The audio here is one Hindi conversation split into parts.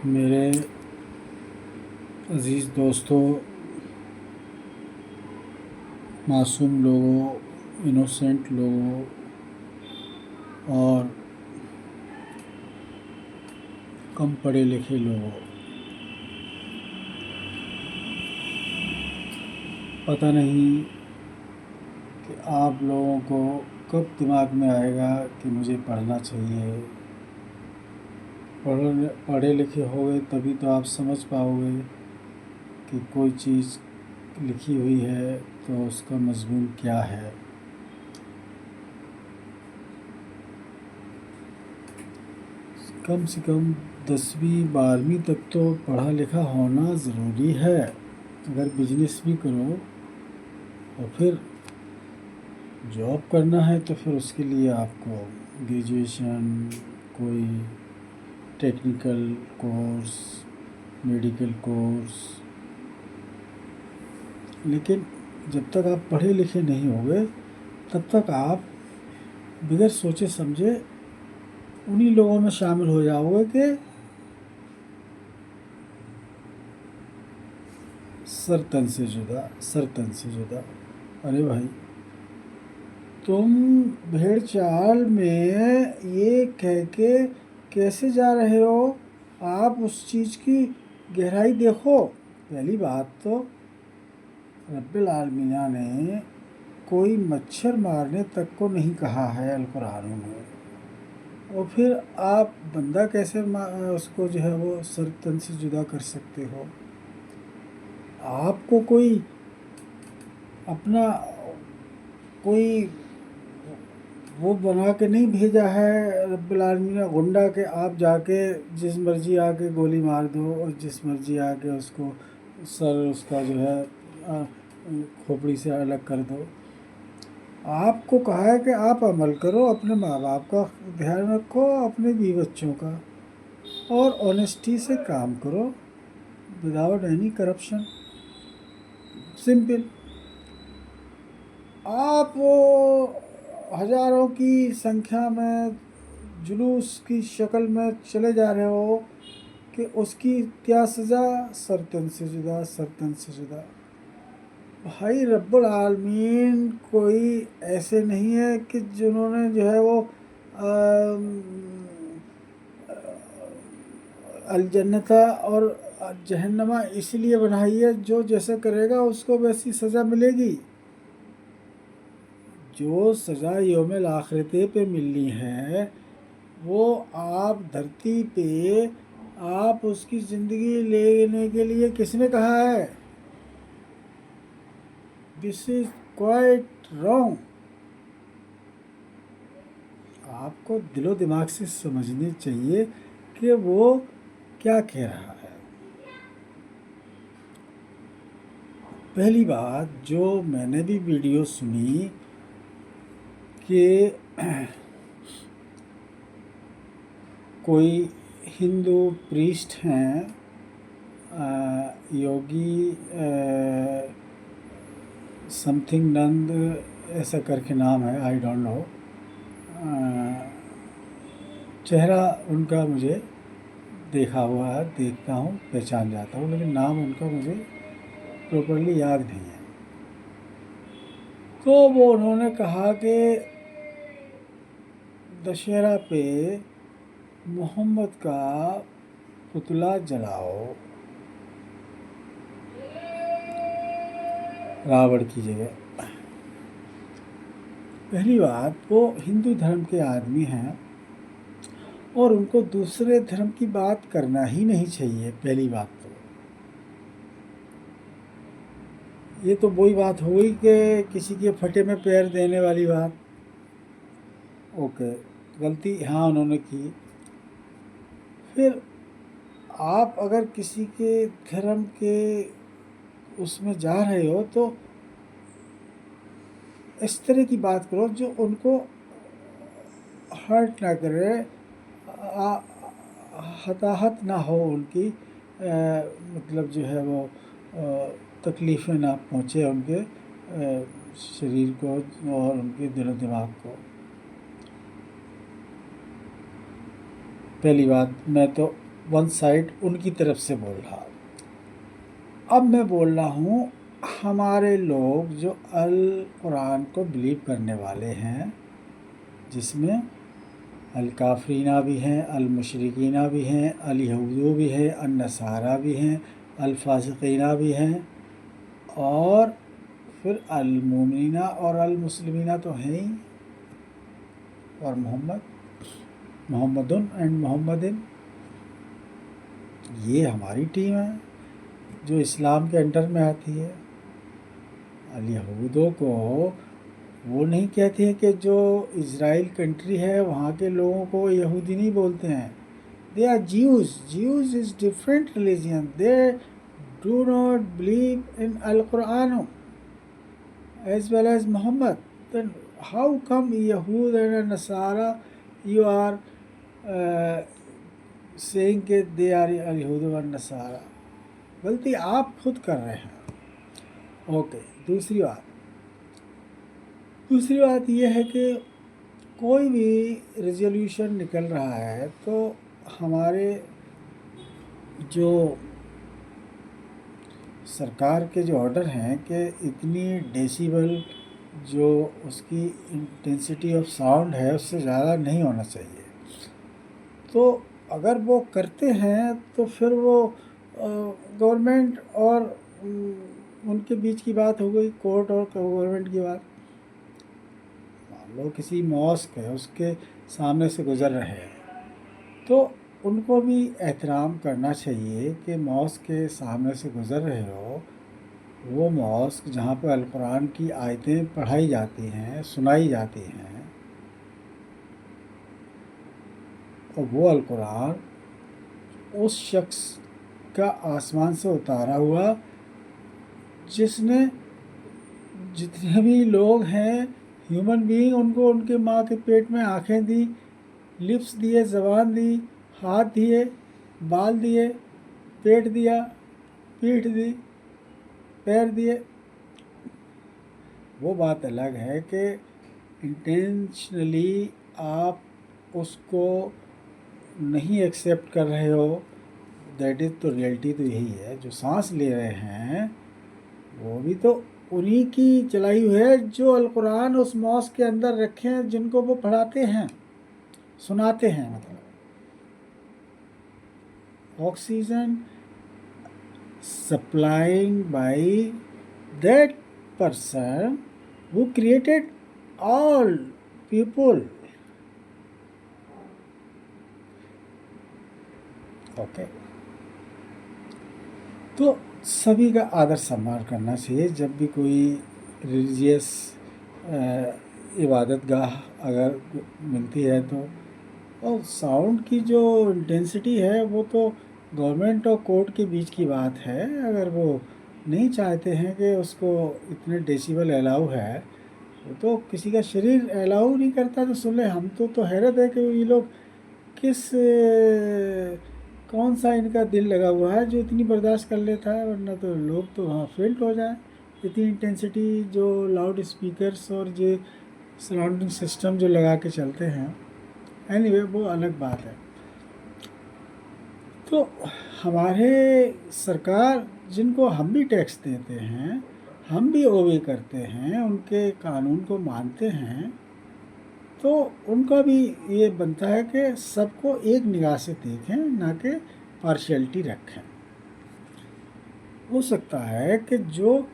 मेरे अज़ीज़ दोस्तों, मासूम लोगों, इनोसेंट लोगों और कम पढ़े लिखे लोगों, पता नहीं कि आप लोगों को कब दिमाग में आएगा कि मुझे पढ़ना चाहिए। पढ़े लिखे होगे तभी तो आप समझ पाओगे कि कोई चीज़ लिखी हुई है तो उसका मज़मून क्या है। कम से कम 10वीं 12वीं तक तो पढ़ा लिखा होना ज़रूरी है। अगर बिजनेस भी करो और फिर जॉब करना है तो फिर उसके लिए आपको ग्रेजुएशन, कोई टेक्निकल कोर्स, मेडिकल कोर्स। लेकिन जब तक आप पढ़े लिखे नहीं होंगे तब तक आप बगैर सोचे समझे उन्हीं लोगों में शामिल हो जाओगे कि सर तन से जुदा, सर तन से जुदा। अरे भाई, तुम भेड़ चाल में ये कह के कैसे जा रहे हो? आप उस चीज़ की गहराई देखो। पहली बात तो रब्बिल आलमीना ने कोई मच्छर मारने तक को नहीं कहा है अल कुरान में, और फिर आप बंदा कैसे उसको जो है वो सर तन से जुदा कर सकते हो? आपको कोई अपना कोई वो बना के नहीं भेजा है रब्बिल आलमीन ने गुंडा के आप जाके जिस मर्जी आके गोली मार दो और जिस मर्जी आके उसको सर उसका जो है खोपड़ी से अलग कर दो। आपको कहा है कि आप अमल करो, अपने माँ बाप का ध्यान रखो, अपने बीवी बच्चों का, और ऑनेस्टी से काम करो विदाउट एनी करप्शन। सिंपल। आप हजारों की संख्या में जुलूस की शक्ल में चले जा रहे हो कि उसकी क्या सज़ा? सरतन से जुदा, सरतन से जुदा। भाई रब्बुल आलमीन कोई ऐसे नहीं है कि जिन्होंने जो है वो अलजन्नता और जहन्नमा इसलिए बनाई है जो जैसे करेगा उसको वैसी सज़ा मिलेगी। जो सज़ा यौमिल आखिरते पे मिलनी है वो आप धरती पे आप उसकी ज़िंदगी लेने के लिए किसने कहा है? This is quite wrong. आपको दिलो दिमाग से समझनी चाहिए कि वो क्या कह रहा है। पहली बात, जो मैंने भी वीडियो सुनी कि कोई हिंदू प्रीस्ट हैं, योगी समथिंग नंद ऐसा करके नाम है, आई डोंट नो। चेहरा उनका मुझे देखा हुआ है, देखता हूँ, पहचान जाता हूँ, लेकिन नाम उनका मुझे प्रॉपरली याद नहीं है। तो वो उन्होंने कहा कि दशहरा पे मोहम्मद का पुतला जलाओ रावण की जगह। पहली बात, वो हिंदू धर्म के आदमी हैं और उनको दूसरे धर्म की बात करना ही नहीं चाहिए। पहली बात तो ये तो वही बात हो गई कि किसी के फटे में पैर देने वाली बात। ओके, गलती हाँ उन्होंने की। फिर आप अगर किसी के धर्म के उसमें जा रहे हो तो इस तरह की बात करो जो उनको हर्ट ना करे, हताहत ना हो उनकी, मतलब जो है वो तकलीफ़ें ना पहुँचे उनके शरीर को और उनके दिल दिमाग को। पहली बात, मैं तो वन साइड उनकी तरफ से बोल रहा। अब मैं बोल रहा हूँ हमारे लोग जो अल कुरान को बिलीव करने वाले हैं, जिसमें अल काफरीना भी हैं, अल मुशरिकीना भी हैं, अल यहूदू भी हैं, अल नसारा भी हैं, अल फासिकीना भी हैं, और फिर अल मोमिना और अल मुस्लिमीना तो हैं ही, और मोहम्मदुन एंड मोहम्मदिन, ये हमारी टीम है जो इस्लाम के अंडर में आती है। अल यहूदों को वो नहीं कहते हैं कि जो इज़राइल कंट्री है वहाँ के लोगों को यहूदी नहीं बोलते हैं। They are Jews. Jews is different religion. They do not believe in Al Quran as well as Muhammad. Then how come Yahud and Nasara you are saying that they are Yahud and Nasara? गलती आप खुद कर रहे हैं। ओके, दूसरी बात यह है कि कोई भी रेजोल्यूशन निकल रहा है तो हमारे जो सरकार के जो ऑर्डर हैं कि इतनी डेसिबल जो उसकी इंटेंसिटी ऑफ साउंड है उससे ज़्यादा नहीं होना चाहिए। तो अगर वो करते हैं तो फिर वो गवर्नमेंट और उनके बीच की बात हो गई, कोर्ट और गवर्नमेंट की बात। मान लो किसी मॉस्क है, उसके सामने से गुज़र रहे हैं तो उनको भी एहतराम करना चाहिए कि मॉस्क के सामने से गुज़र रहे हो, वो मॉस्क जहाँ पर अल कुरान की आयतें पढ़ाई जाती हैं, सुनाई जाती हैं, और वो अल कुरान उस शख्स का आसमान से उतारा हुआ जिसने जितने भी लोग हैं ह्यूमन बीइंग, उनको उनके माँ के पेट में आँखें दी, लिप्स दिए, ज़बान दी, हाथ दिए, बाल दिए, पेट दिया, पीठ दी, पैर दिए। वो बात अलग है कि इंटेंशनली आप उसको नहीं एक्सेप्ट कर रहे हो, दैट इज़ तो रियलिटी तो यही है। जो सांस ले रहे हैं वो भी तो उन्हीं की चलाई हुई है जो अल कुरान उस मॉस्क के अंदर रखे हैं, जिनको वो पढ़ाते हैं, सुनाते हैं। मतलब oxygen supplying by that person who created all people. Okay, तो सभी का आदर सम्मान करना चाहिए जब भी कोई रिलीजियस इबादत गाह अगर मिलती है तो। और साउंड की जो इंटेंसिटी है वो तो गवर्नमेंट और कोर्ट के बीच की बात है। अगर वो नहीं चाहते हैं कि उसको इतने डेसिबल अलाउ है, वो तो किसी का शरीर अलाउ नहीं करता तो सुन ले। हम तो हैरत है कि ये लोग कौन सा इनका दिल लगा हुआ है जो इतनी बर्दाश्त कर लेता है, वरना तो लोग तो वहाँ फेल्ट हो जाए। इतनी इंटेंसिटी जो लाउड स्पीकर्स और जो सराउंडिंग सिस्टम जो लगा के चलते हैं, एनीवे वो अलग बात है। तो हमारे सरकार जिनको हम भी टैक्स देते हैं, हम भी ओबे करते हैं, उनके कानून को मानते हैं, तो उनका भी ये बनता है कि सबको एक निगाह से देखें, ना कि पार्शियलिटी रखें। हो सकता है कि जो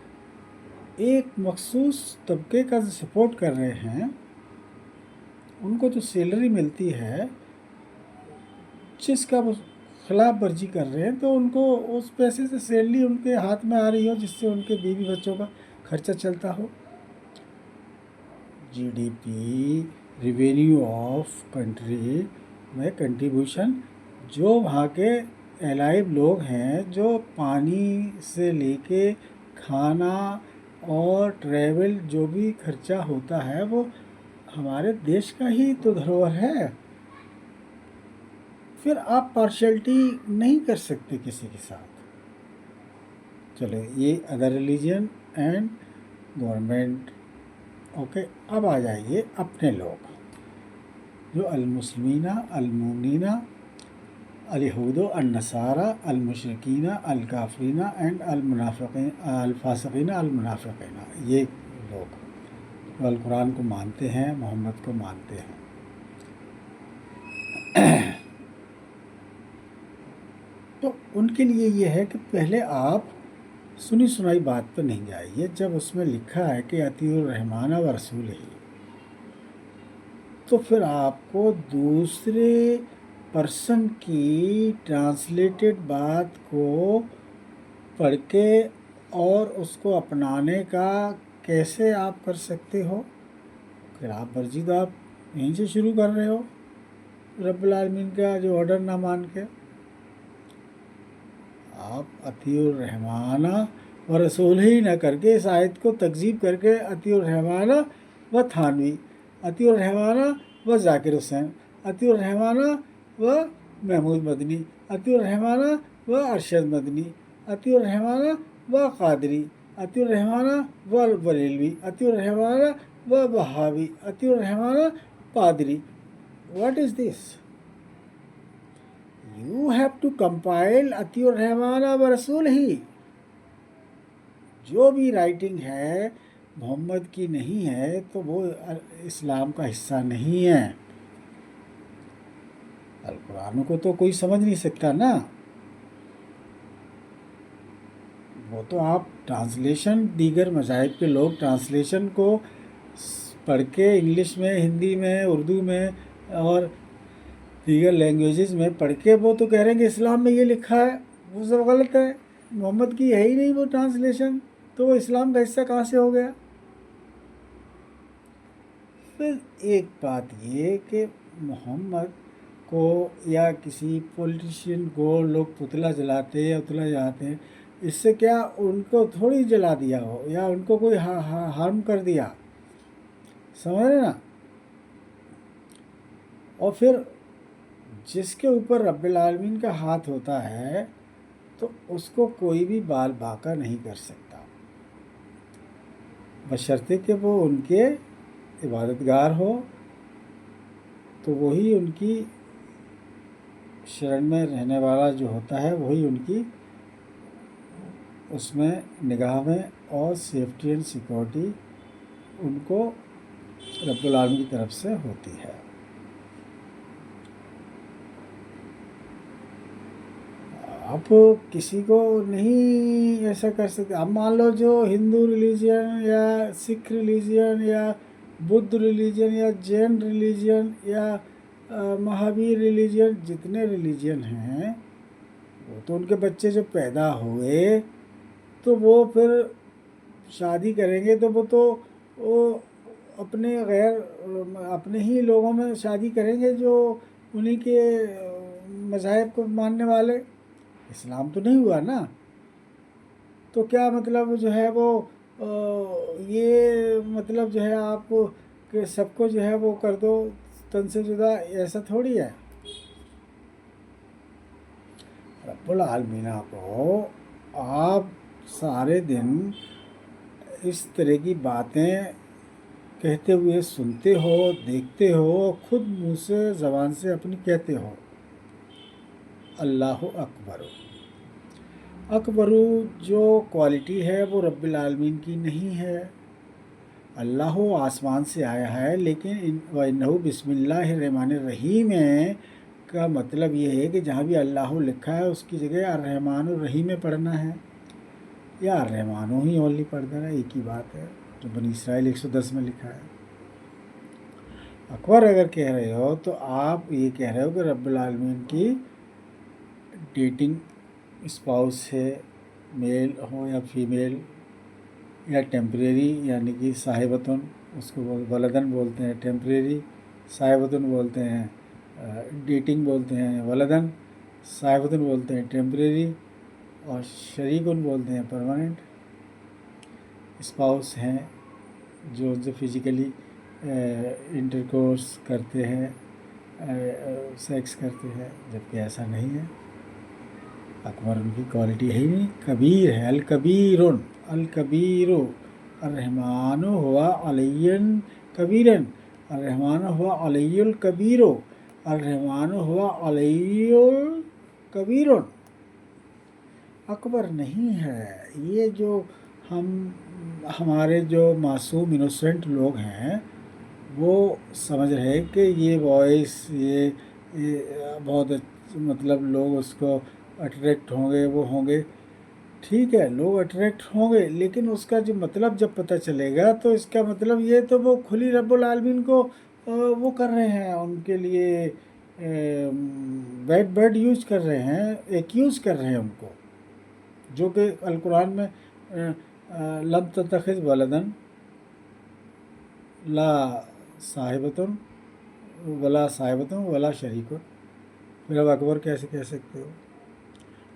एक मखसूस तबके का सपोर्ट कर रहे हैं, उनको जो सैलरी मिलती है, जिसका वो खिलाफ वर्जी कर रहे हैं, तो उनको उस पैसे से सैलरी उनके हाथ में आ रही हो जिससे उनके बीवी बच्चों का खर्चा चलता हो। जीडीपी रेवेन्यू ऑफ कंट्री में कंट्रीब्यूशन जो वहाँ के एलाइव लोग हैं, जो पानी से लेके खाना और ट्रैवल जो भी खर्चा होता है, वो हमारे देश का ही तो धरोहर है। फिर आप पार्शियलिटी नहीं कर सकते किसी के साथ। चलो, ये other religion and government. Okay, अब आ जाइए अपने लोग जो अल मुस्लिमीना, अल मोमिनीना, अल-यहूदो अन-नसारा अल-मुशरिकीना अल-काफरीना एंड अल-मुनाफिकीन अल-फासिकीना अल-मुनाफिकीना, ये लोग जो अल कुरान को मानते हैं, मोहम्मद को मानते हैं। तो उनके लिए ये है कि पहले आप सुनी सुनाई बात पर नहीं जाइए। जब उसमें लिखा है कि अतीउर रहमान व रसूल ही, तो फिर आपको दूसरे पर्सन की ट्रांसलेटेड बात को पढ़ के और उसको अपनाने का कैसे आप कर सकते हो? फिर आप मर्जी तो आप यहीं से शुरू कर रहे हो, रब्बुल आलमीन का जो ऑर्डर ना मान के। आप अतीउर रहमाना व रसूल ही न करके इस आयत को तकजीब करके अतीउर रहमाना व थानवी, अतीउर रहमाना व जाकिर हुसैन, अतीउर रहमाना व महमूद मदनी, अतीउर रहमाना व अरशद मदनी, अतीउर रहमाना व कादरी, अतीउर रहमाना व बरेलवी, अतीउर रहमाना व बहावी, अतीउर रहमाना पादरी। What is this? You have to compile अतीउर रहमान व रसूल ही। जो भी राइटिंग है मोहम्मद की नहीं है तो वो इस्लाम का हिस्सा नहीं है। अल कुरान को तो कोई समझ नहीं सकता ना, वो तो आप ट्रांसलेशन, दीगर मज़ाहिब के लोग ट्रांसलेशन को पढ़ के इंग्लिश में, हिंदी में, उर्दू में और दीगर लैंग्वेजेस में पढ़ के वो तो कह रहे हैं कि इस्लाम में ये लिखा है, वो सब गलत है, मोहम्मद की है ही नहीं वो ट्रांसलेशन, तो वो इस्लाम का हिस्सा कहाँ से हो गया? फिर एक बात ये कि मोहम्मद को या किसी पॉलिटिशियन को लोग पुतला जलाते या उतला जलाते हैं, इससे क्या उनको थोड़ी जला दिया हो या उनको कोई हार्म कर दिया, समझ रहे ना? और फिर जिसके ऊपर रब्बिल आलमीन का हाथ होता है तो उसको कोई भी बाल बाका नहीं कर सकता, बशर्ते कि वो उनके इबादतगार हो, तो वही उनकी शरण में रहने वाला जो होता है वही उनकी उसमें निगाह में और सेफ्टी एंड सिक्योरिटी उनको रब्बुल आलमीन की तरफ से होती है। आप किसी को नहीं ऐसा कर सकते। अब मान लो जो हिंदू रिलीजन या सिख रिलीजन या बुद्ध रिलीजन या जैन रिलीजन या महावीर रिलीजन, जितने रिलीजन हैं वो तो उनके बच्चे जब पैदा हुए तो वो फिर शादी करेंगे तो वो अपने अपने ही लोगों में शादी करेंगे जो उन्हीं के मज़ाहिब को मानने वाले। इस्लाम तो नहीं हुआ ना, तो क्या मतलब जो है वो ये मतलब जो है आप कि सबको जो है वो कर दो तन से जुदा, ऐसा थोड़ी है। रब्बुल आलमीन को आप सारे दिन इस तरह की बातें कहते हुए सुनते हो, देखते हो, खुद मुँह से ज़बान से अपनी कहते हो अल्लाहु अकबर। अकबरू जो क्वालिटी है वो रब्बिल आलमीन की नहीं है। अल्लाह आसमान से आया है, लेकिन वन्नहु बिस्मिल्लाहिर्रहमानिर्रहीम का मतलब ये है कि जहाँ भी अल्लाह लिखा है उसकी जगह अर्रहमान रहीम में पढ़ना है या अर्रहमान ही ओनली पढ़ देना, एक ही बात है जो बनी इसराइल 110 में लिखा है। अकबर अगर कह रहे हो तो आप ये कह रहे हो कि रब्बुल आलमीन की डेटिंग स्पाउस है, मेल हो या फीमेल या टेम्परेरी, यानी कि साहिबतुन, उसको वलदन बोलते हैं टेम्परेरी, साहिबतुन बोलते हैं डेटिंग बोलते हैं वलदन, साहिबतुन बोलते हैं टेम्परेरी और शरीकुन बोलते हैं परमानेंट। स्पाउस हैं जो फिज़िकली इंटरकोर्स करते हैं, सेक्स करते हैं, जबकि ऐसा नहीं है। अकबर उनकी क्वालिटी है ही नहीं। कबीर है, अल कबीरुन, अल कबीरो अर्रहमान हुआ अलय्यन कबीरन, अर्रहमान हुआ अलय्युल कबीरो, अर्रहमान हुआ अलय्युल कबीरुन, अकबर नहीं है। ये जो हमारे जो मासूम इनोसेंट लोग हैं वो समझ रहे हैं कि ये वॉइस ये बहुत मतलब लोग उसको अट्रैक्ट होंगे, वो होंगे। ठीक है, लोग अट्रैक्ट होंगे, लेकिन उसका जो मतलब जब पता चलेगा तो इसका मतलब ये तो वो खुली रब्बुल आलमीन को वो कर रहे हैं, उनके लिए बैड बैड यूज कर रहे हैं, एक्यूज कर रहे हैं उनको, जो कि अल कुरान में लब तत्तखिज़ वलदन ला साहिबतुन वला शरीकुन। फिर अब अकबर कैसे कह सकते हो?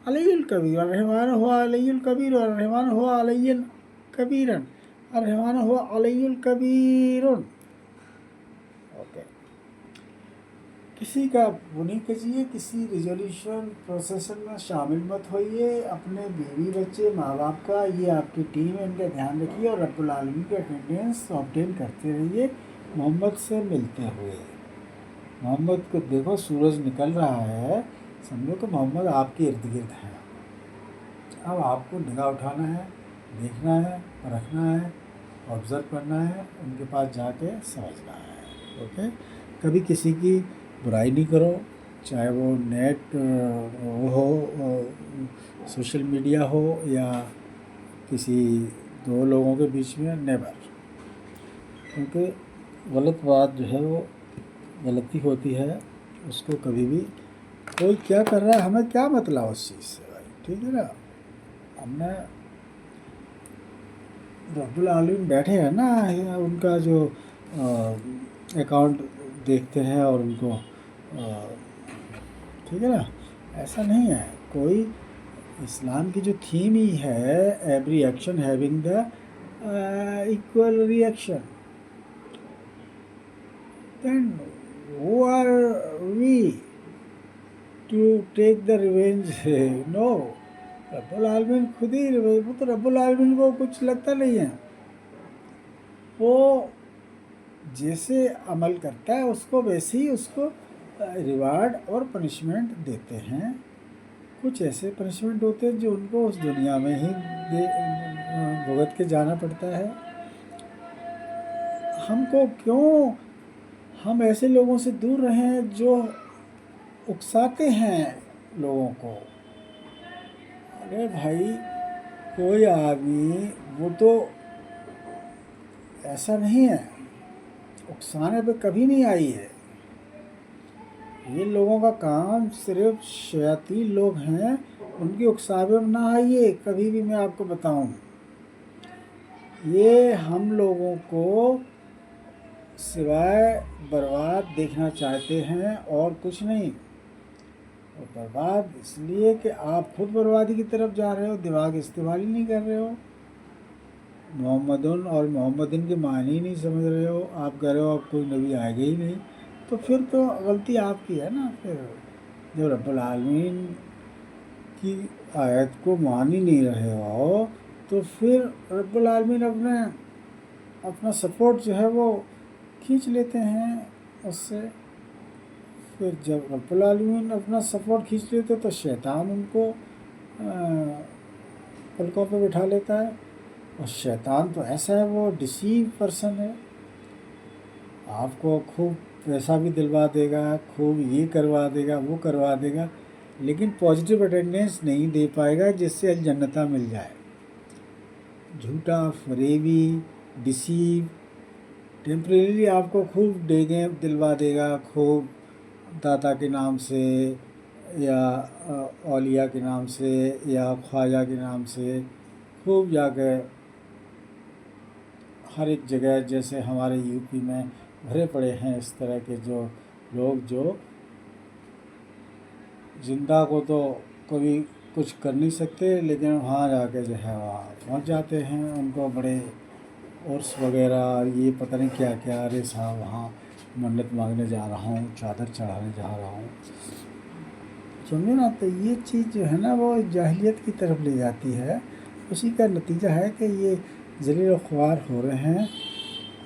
अलैयुल कबीर अर्रहमान हुआ अलैयुल कबीर अर्रहमान हुआ अलैयन कबीरन अर्रहमान हुआ अलैयुल कबीरुन। ओके, किसी का वो नहीं कीजिए, किसी रिजोल्यूशन प्रोसेसन में शामिल मत होइए। अपने बीवी बच्चे माँ बाप का, ये आपकी टीम है, इनका ध्यान रखिए और रब्बुल आलमीन का अटेंडेंस ऑब्टेन करते रहिए मोहम्मद से मिलते हुए। मोहम्मद को देखो, सूरज निकल रहा है, समझो कि मोहम्मद आपके इर्द गिर्द हैं। अब आपको निगाह उठाना है, देखना है, परखना है, ऑब्ज़र्व करना है, उनके पास जाके समझना है। ओके, कभी किसी की बुराई नहीं करो, चाहे वो नेट वो हो, सोशल मीडिया हो या किसी दो लोगों के बीच में, नेवर। क्योंकि गलत बात जो है वो गलती होती है, उसको कभी भी कोई क्या कर रहा है हमें क्या मतलब उस चीज़ से भाई, ठीक है ना। हमने रब्बुल आलमीन बैठे हैं ना, उनका जो अकाउंट देखते हैं और उनको ठीक है ना। ऐसा नहीं है कोई, इस्लाम की जो थीम ही है every action having the equal reaction, then who are we to take the revenge? No, रब्बुल आलमीन खुद ही, वो तो रब्बुल आलमीन को कुछ लगता नहीं है, वो जैसे अमल करता है उसको वैसे ही उसको रिवार्ड और पनिशमेंट देते हैं। कुछ ऐसे पनिशमेंट होते हैं जो उनको उस दुनिया में ही भुगत के जाना पड़ता है। हमको क्यों, हम ऐसे लोगों से दूर रहें जो उकसाते हैं लोगों को। अरे भाई, कोई आदमी वो तो ऐसा नहीं है, उकसाने पे कभी नहीं आई है। ये लोगों का काम सिर्फ शयातीन लोग हैं, उनकी उकसावे में ना आइए कभी भी, मैं आपको बताऊं। ये हम लोगों को सिवाय बर्बाद देखना चाहते हैं और कुछ नहीं। और बर्बाद इसलिए कि आप खुद बर्बादी की तरफ जा रहे हो, दिमाग इस्तेमाल ही नहीं कर रहे हो, मोहम्मदन और मोहम्मदन के मायने ही नहीं समझ रहे हो। आप कह रहे हो अब कोई नबी आएगा ही नहीं, तो फिर तो गलती आपकी है ना। फिर जब रब्बुल आलमीन की आयत को मान ही नहीं रहे हो तो फिर रब्बुल आलमीन अपना सपोर्ट जो है वो खींच लेते हैं उससे। फिर जब रब्बुल आलमीन अपना सपोर्ट खींच लेते तो शैतान उनको पलकों पे बिठा लेता है। और शैतान तो ऐसा है, वो डिसीव पर्सन है, आपको खूब पैसा भी दिलवा देगा, खूब ये करवा देगा, वो करवा देगा, लेकिन पॉजिटिव अटेंडेंस नहीं दे पाएगा जिससे अल जन्नता मिल जाए। झूठा, फरेबी, डिसीव, टेम्परेरी आपको खूब डेगें दिलवा देगा, खूब दाता के नाम से या औलिया के नाम से या ख्वाजा के नाम से खूब जाकर हर एक जगह, जैसे हमारे यूपी में भरे पड़े हैं इस तरह के जो लोग, जो जिंदा को तो कभी कुछ कर नहीं सकते, लेकिन वहाँ जाके जो है वहाँ पहुँच जाते हैं। उनको बड़े उर्स वगैरह, ये पता नहीं क्या क्या, अरे साहब वहाँ मन्नत मांगने जा रहा हूँ, चादर चढ़ाने जा रहा हूँ, समझे ना। तो ये चीज़ जो है ना वो जाहिलियत की तरफ ले जाती है। उसी का नतीजा है कि ये ज़लील ख्वार हो रहे हैं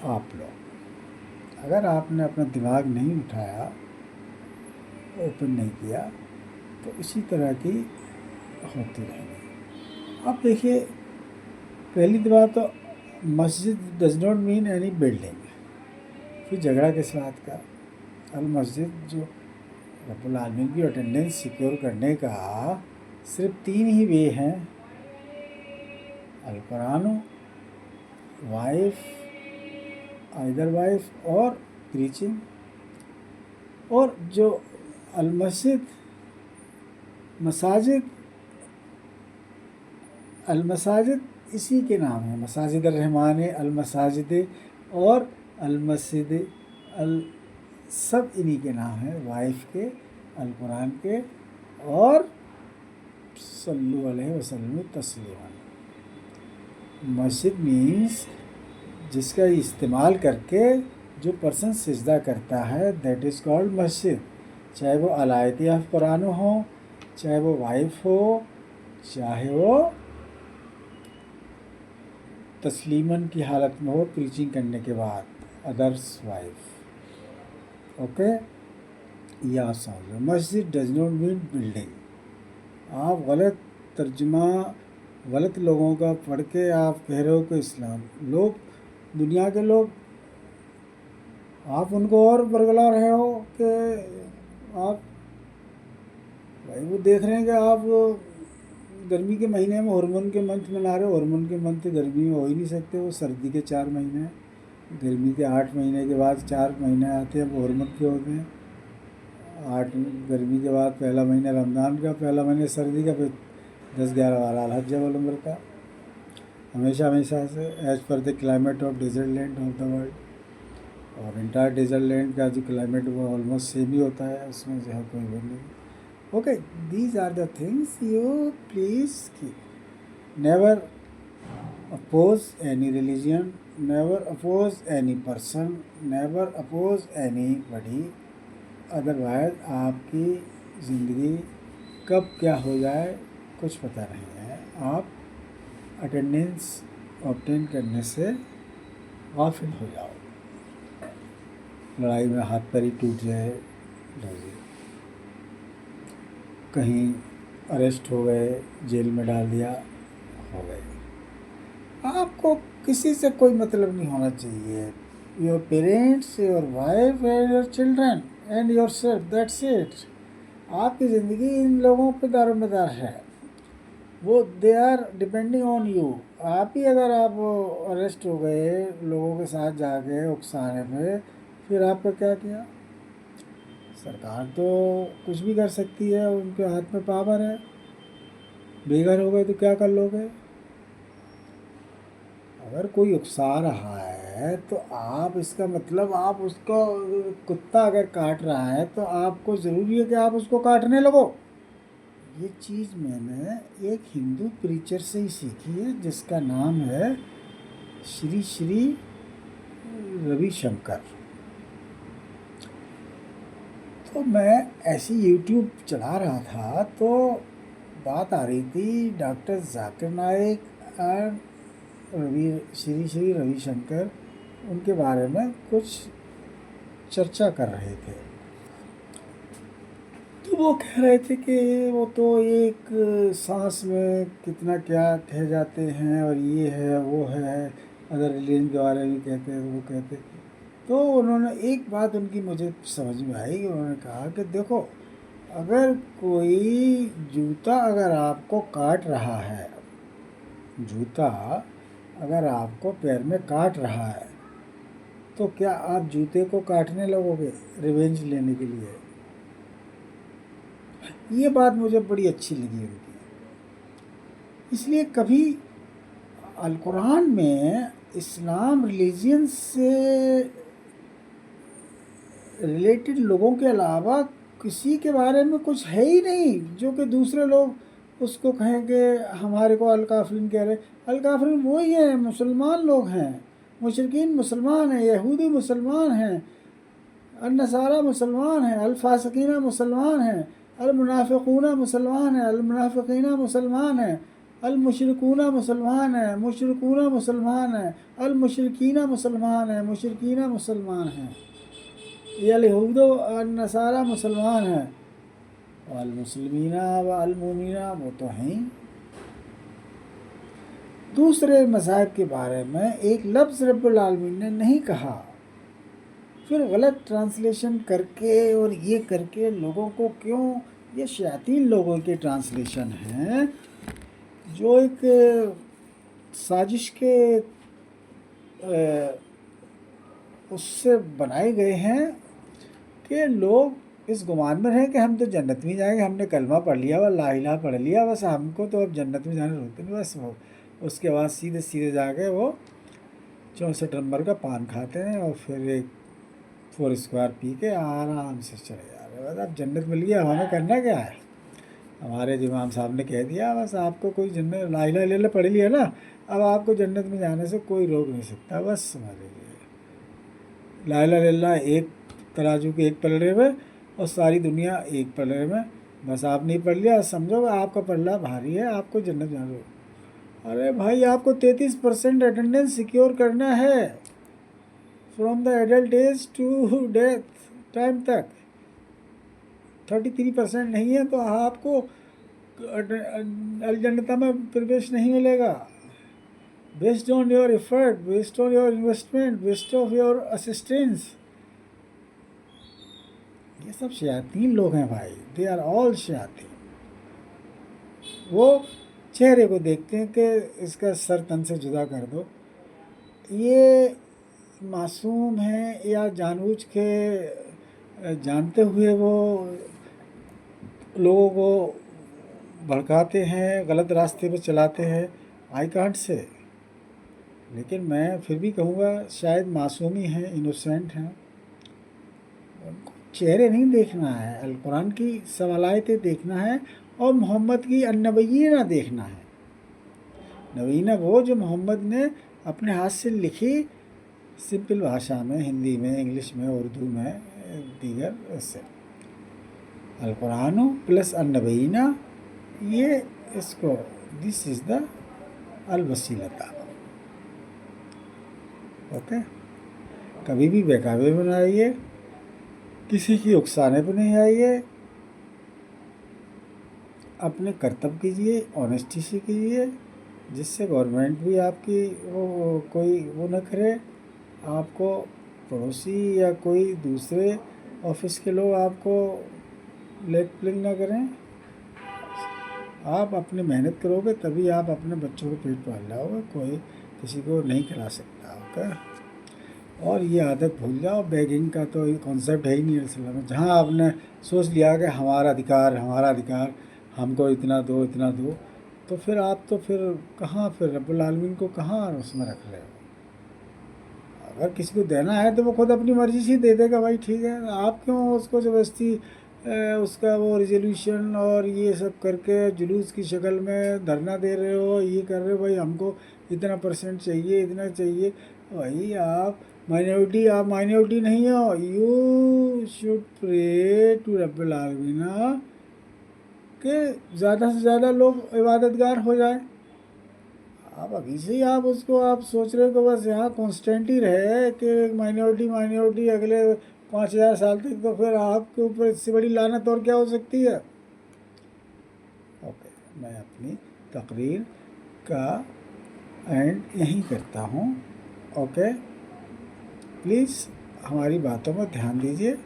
आप लोग। अगर आपने अपना दिमाग नहीं उठाया, ओपन नहीं किया, तो इसी तरह की होती रहेगी। अब देखिए, पहली बात तो मस्जिद does not mean any building. फिर झगड़ा किस बात का? अल मस्जिद जो रब्बुल आलमीन की अटेंडेंस सिक्योर करने का सिर्फ 3 ही वे हैं, अल कुरान, वाइफ, आइदर वाइफ और प्रीचिंग। और जो अल मस्जिद मसाजिद, अल मसाजिद इसी के नाम है, मसाजिद रहमान, अल मसाजिद और अल मस्जिद, अल सब इन्हीं के नाम हैं, वाइफ के, अल कुरान के और सल्लु अलैहि वसल्लम तस्लीमा। मस्जिद मीन्स जिसका इस्तेमाल करके जो पर्सन सिजदा करता है, दैट इज़ कॉल्ड मस्जिद। चाहे वो अलायत ऑफ कुरान हो, चाहे वो वाइफ हो, चाहे वो तस्लीमन की हालत में हो प्रीचिंग करने के बाद, अदर्स वाइफ। ओके, या समझो, मस्जिद डज नॉट मीन बिल्डिंग। आप गलत तर्जुमा, गलत लोगों का पढ़ के आप कह रहे हो कि इस्लाम, लोग, दुनिया के लोग, आप उनको और बरगला रहे हो कि आप, भाई वो देख रहे हैं कि आप गर्मी के महीने में हार्मोन के मंथ मना रहे हो। हार्मोन के मंथ गर्मी में हो ही नहीं सकते, वो सर्दी के 4 महीने हैं। गर्मी के 8 महीने के बाद 4 महीने आते हैं, वो हार्मोन के होते हैं। 8 गर्मी के बाद पहला महीना रमज़ान का, पहला महीना सर्दी का, फिर 10-11 वाला हज वल उम्र का, हमेशा हमेशा से as per the climate of desert land of the world. और इंटायर डेजर्ट लैंड का जो क्लाइमेट वो ऑलमोस्ट सेम ही होता है, उसमें जो है कोई वो नहीं। Okay, these are the things you please keep. Never oppose any religion, never oppose any person, never oppose anybody, otherwise आपकी ज़िंदगी कब क्या हो जाए कुछ पता नहीं है। आप अटेंडेंस ऑब्टेन करने से गाफिल हो जाओ। लड़ाई में हाथ पैर ही टूट जाए, कहीं अरेस्ट हो गए, जेल में डाल दिया, हो गए। आपको किसी से कोई मतलब नहीं होना चाहिए। Your parents, your wife and your children and yourself, that's it. आपकी ज़िंदगी इन लोगों पे दारोमदार है, वो they are depending on you. आप ही अगर आप अरेस्ट हो गए लोगों के साथ जाके उकसाने पे, फिर आपका क्या किया? सरकार तो कुछ भी कर सकती है, उनके हाथ में पावर है। बेघर हो गए तो क्या कर लोगे? अगर कोई उकसा रहा है तो आप, इसका मतलब आप उसको, कुत्ता अगर काट रहा है तो आपको ज़रूरी है कि आप उसको काटने लगो। ये चीज़ मैंने एक हिंदू प्रीचर से ही सीखी है, जिसका नाम है श्री श्री रविशंकर। तो मैं ऐसी यूट्यूब चला रहा था तो बात आ रही थी डॉक्टर जाकिर नाइक और श्री श्री रविशंकर, उनके बारे में कुछ चर्चा कर रहे थे। तो वो कह रहे थे कि वो तो एक सांस में कितना क्या कह जाते हैं, और ये है वो है, अदर रिलीजन के बारे में कहते हैं, वो कहते। तो उन्होंने एक बात उनकी मुझे समझ में आई, उन्होंने कहा कि देखो, अगर कोई जूता अगर आपको काट रहा है, जूता अगर आपको पैर में काट रहा है, तो क्या आप जूते को काटने लगोगे रिवेंज लेने के लिए? ये बात मुझे बड़ी अच्छी लगी उनकी। इसलिए कभी अल कुरान में इस्लाम रिलीजियन से रिलेटेड लोगों के अलावा किसी के बारे में कुछ है ही नहीं जो कि दूसरे लोग उसको कहें कि हमारे को अल काफिरीन कह रहे। अल काफिरीन वही हैं, मुसलमान लोग हैं, मुशरिकीन मुसलमान हैं, यहूदी मुसलमान हैं, अल नसारा मुसलमान हैं, अल फासिकीना मुसलमान हैं, अल मुनाफिकूना मुसलमान हैं, अल मुनाफिकीना मुसलमान हैं, अल मुशरिकूना मुसलमान हैं, मुशरिकूना मुसलमान हैं, अल मुशरिकीना मुसलमान हैं, मुशरिकीना मुसलमान हैं, यहूद और नसारा मुसलमान हैं, वल मुस्लिमीना वल मोमिना, वो तो हैं ही। दूसरे मज़ाहिब के बारे में एक लफ्ज़ रब्बुल आलमीन ने नहीं कहा, फिर गलत ट्रांसलेशन करके और ये करके लोगों को क्यों, ये शयातीन लोगों के ट्रांसलेशन हैं जो एक साजिश के उससे बनाए गए हैं कि लोग इस गुमान में रहें कि हम तो जन्नत में जाएंगे, हमने कलमा पढ़ लिया, वह ला इलाहा पढ़ लिया, बस हमको तो अब जन्नत में जाने होते नहीं, बस वो उसके बाद सीधे सीधे जाके वो 64 नंबर का पान खाते हैं और फिर एक 4 स्क्वायर पी के आराम से चले जा रहे हैं। बस अब जन्नत मिल गया, हमें करना क्या है। हमारे इमाम साहब ने कह दिया बस आपको कोई जन्नत ला इलाहा इल्लल्लाह पढ़ लिया ना, अब आपको जन्नत में जाने से कोई रोक नहीं सकता। बस समझ लीजिए ला इलाहा इल्लल्लाह एक तराजू के एक पलड़े में और सारी दुनिया एक पलड़े में, बस आपने पढ़ लिया, समझो आपका पल्ला भारी है, आपको जन्नत जाना है। अरे भाई आपको 33% अटेंडेंस सिक्योर करना है from the adult age to death time तक, 33% नहीं है तो आपको अलजन्नता में प्रवेश नहीं मिलेगा। Based on your effort, based on your investment, based of your assistance. ये सब शयातीन लोग हैं भाई, दे आर ऑल शयातीन। वो चेहरे को देखते हैं कि इसका सर तन से जुदा कर दो, ये मासूम है या जानबूझ के जानते हुए वो लोगों को भड़काते हैं, गलत रास्ते पे चलाते हैं, आई कांट से। लेकिन मैं फिर भी कहूँगा शायद मासूमी हैं, इनोसेंट हैं, उनको चेहरे नहीं देखना है, अल कुरान की सवालायतें देखना है और मोहम्मद की अन्नबय्यीना देखना है। नवीना वो जो मोहम्मद ने अपने हाथ से लिखी, सिंपल भाषा में, हिंदी में, इंग्लिश में, उर्दू में, दीगर ऐसे अल कुरान प्लस अन्नबय्यीना, ये इसको दिस इज़ द अल वसीलता। ओके, कभी भी बहकावे में ना आइए, किसी की उकसाने पर नहीं आइए, अपने कर्तव्य कीजिए, ऑनेस्टी से कीजिए, जिससे गवर्नमेंट भी आपकी वो कोई वो न करे, आपको पड़ोसी या कोई दूसरे ऑफिस के लोग आपको लेग पुलिंग ना करें। आप अपनी मेहनत करोगे तभी आप अपने बच्चों को पेट पाल लाओगे, कोई किसी को नहीं खिला सकता। ओके, और ये आदत भूल जाओ, बेगिंग का तो ये कॉन्सेप्ट है ही नहीं असल में। जहाँ आपने सोच लिया कि हमारा अधिकार, हमारा अधिकार, हमको इतना दो इतना दो, तो फिर आप तो फिर कहाँ, फिर रब्बुल आलमीन को कहाँ उसमें रख रहे हो। अगर किसी को देना है तो वो खुद अपनी मर्ज़ी से दे देगा भाई, ठीक है, आप क्यों उसको ज़बरदस्ती उसका वो रिजोल्यूशन और ये सब करके जुलूस की शक्ल में धरना दे रहे हो, ये कर रहे हो भाई हमको इतना परसेंट चाहिए, इतना चाहिए। भाई आप माइनॉरिटी नहीं हो, यू शुड प्रे टू रब्बुल आलमीन कि ज़्यादा से ज़्यादा लोग इबादतगार हो जाए। आप अभी से ही आप उसको आप सोच रहे हो कि बस यहाँ कॉन्स्टेंट ही रहे कि माइनॉरिटी अगले 5,000 साल तक, तो फिर आपके ऊपर इससे बड़ी लानत और क्या हो सकती है। ओके, मैं अपनी तकरीर का एंड यहीं करता हूँ। ओके, प्लीज़ हमारी बातों पर ध्यान दीजिए।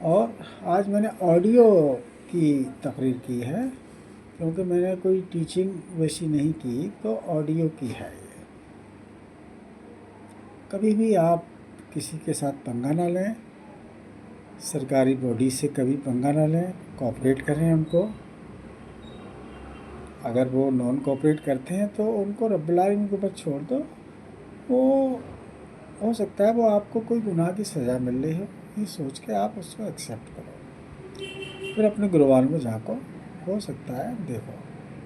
और आज मैंने ऑडियो की तकरीर की है, क्योंकि मैंने कोई टीचिंग वैसी नहीं की, तो ऑडियो की है ये। कभी भी आप किसी के साथ पंगा ना लें, सरकारी बॉडी से कभी पंगा ना लें, कोऑपरेट करें उनको। अगर वो नॉन कोऑपरेट करते हैं तो उनको रब्बुल आलमीन के ऊपर छोड़ दो, वो हो सकता है वो आपको कोई गुनाह की सज़ा मिल रही हो, ये सोच के आप उसको एक्सेप्ट करो, फिर अपने गुरबान में झाँको, हो सकता है। देखो,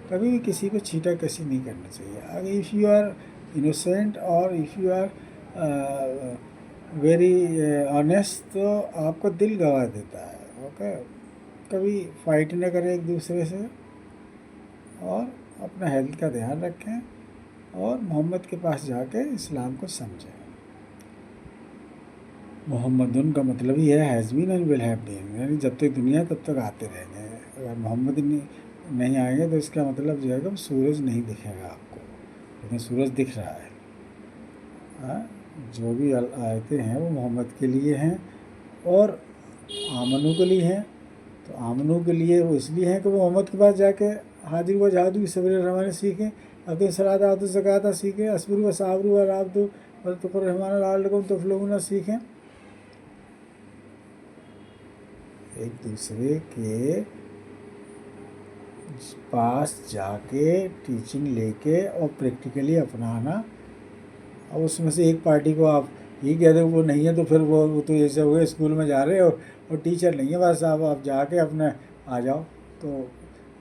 कभी भी किसी को छीटा कसी नहीं करना चाहिए। अगर इफ़ यू आर इनोसेंट और if you are very honest, तो आपको दिल गवा देता है। ओके, कभी फाइट न करें एक दूसरे से, और अपना हेल्थ का ध्यान रखें, और मोहम्मद के पास जाके इस्लाम को समझें। मोहम्मदुन का मतलब ही है has been and will have been, यानी जब तक दुनिया है तब तक आते रहेंगे। अगर मोहम्मद नहीं आएंगे तो इसका मतलब जो है कि सूरज नहीं दिखेगा आपको, लेकिन सूरज दिख रहा है। हाँ, जो भी आयतें हैं वो मोहम्मद के लिए हैं और आमनू के लिए हैं। तो आमनू के लिए वो इसलिए हैं कि वो मोहम्मद के पास जाके हाजिर व जादू सब्र रहमान सीखें, अब्दुल सलात आब्दुल ज़कात सीखें, असबिर व साबरू व राब्दु रहमान लकुम तफलहून सीखें। एक दूसरे के पास जाके टीचिंग लेके और प्रैक्टिकली अपनाना। अब उसमें से एक पार्टी को आप ये कह दो वो नहीं है तो फिर वो तो ऐसे हो गए स्कूल में जा रहे हो और टीचर नहीं है, बस आप जाके अपने आ जाओ, तो